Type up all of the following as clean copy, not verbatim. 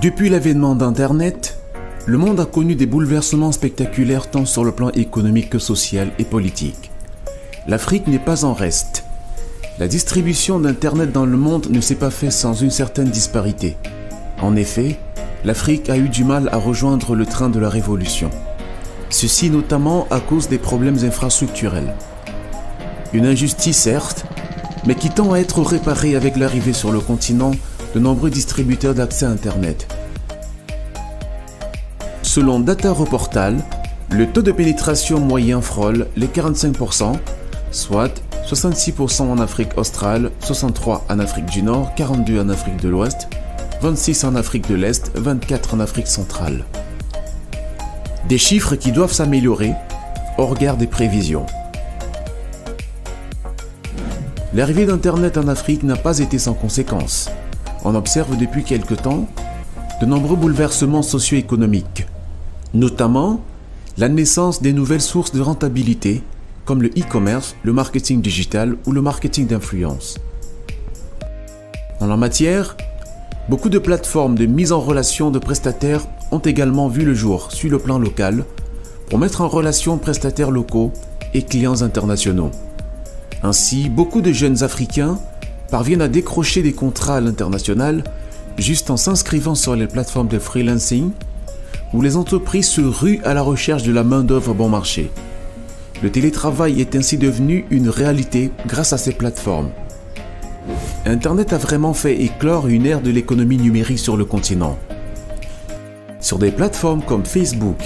Depuis l'avènement d'Internet, le monde a connu des bouleversements spectaculaires tant sur le plan économique que social et politique. L'Afrique n'est pas en reste. La distribution d'Internet dans le monde ne s'est pas faite sans une certaine disparité. En effet, l'Afrique a eu du mal à rejoindre le train de la révolution. Ceci notamment à cause des problèmes infrastructurels. Une injustice certes, mais qui tend à être réparée avec l'arrivée sur le continent de nombreux distributeurs d'accès à Internet. Selon Data Reportal, le taux de pénétration moyen frôle les 45%, soit 66% en Afrique australe, 63% en Afrique du Nord, 42% en Afrique de l'Ouest, 26% en Afrique de l'Est, 24% en Afrique centrale. Des chiffres qui doivent s'améliorer au regard des prévisions. L'arrivée d'Internet en Afrique n'a pas été sans conséquences. On observe depuis quelque temps de nombreux bouleversements socio-économiques, notamment la naissance des nouvelles sources de rentabilité comme le e-commerce, le marketing digital ou le marketing d'influence. En la matière, beaucoup de plateformes de mise en relation de prestataires ont également vu le jour sur le plan local pour mettre en relation prestataires locaux et clients internationaux. Ainsi, beaucoup de jeunes Africains parviennent à décrocher des contrats à l'international juste en s'inscrivant sur les plateformes de freelancing où les entreprises se ruent à la recherche de la main-d'œuvre bon marché. Le télétravail est ainsi devenu une réalité grâce à ces plateformes. Internet a vraiment fait éclore une ère de l'économie numérique sur le continent. Sur des plateformes comme Facebook,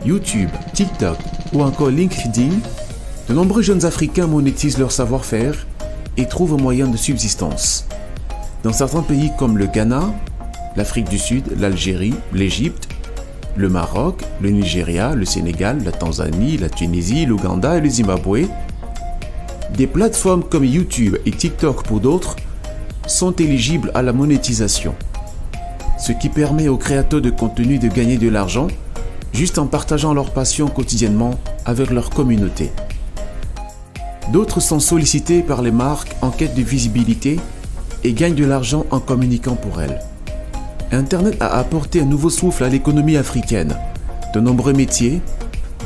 YouTube, TikTok ou encore LinkedIn, de nombreux jeunes Africains monétisent leur savoir-faire et trouvent un moyen de subsistance. Dans certains pays comme le Ghana, l'Afrique du Sud, l'Algérie, l'Égypte, le Maroc, le Nigeria, le Sénégal, la Tanzanie, la Tunisie, l'Ouganda et le Zimbabwe, des plateformes comme YouTube et TikTok pour d'autres sont éligibles à la monétisation, ce qui permet aux créateurs de contenu de gagner de l'argent juste en partageant leur passion quotidiennement avec leur communauté. D'autres sont sollicités par les marques en quête de visibilité et gagnent de l'argent en communiquant pour elles. Internet a apporté un nouveau souffle à l'économie africaine, de nombreux métiers,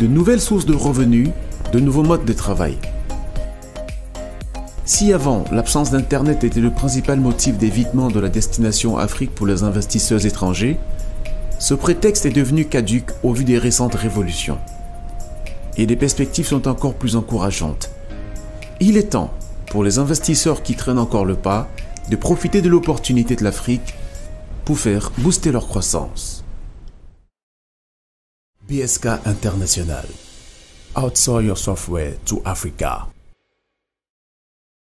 de nouvelles sources de revenus, de nouveaux modes de travail. Si avant, l'absence d'Internet était le principal motif d'évitement de la destination Afrique pour les investisseurs étrangers, ce prétexte est devenu caduc au vu des récentes révolutions. Et les perspectives sont encore plus encourageantes. Il est temps, pour les investisseurs qui traînent encore le pas, de profiter de l'opportunité de l'Afrique pour faire booster leur croissance. BSK International. Outsource your software to Africa.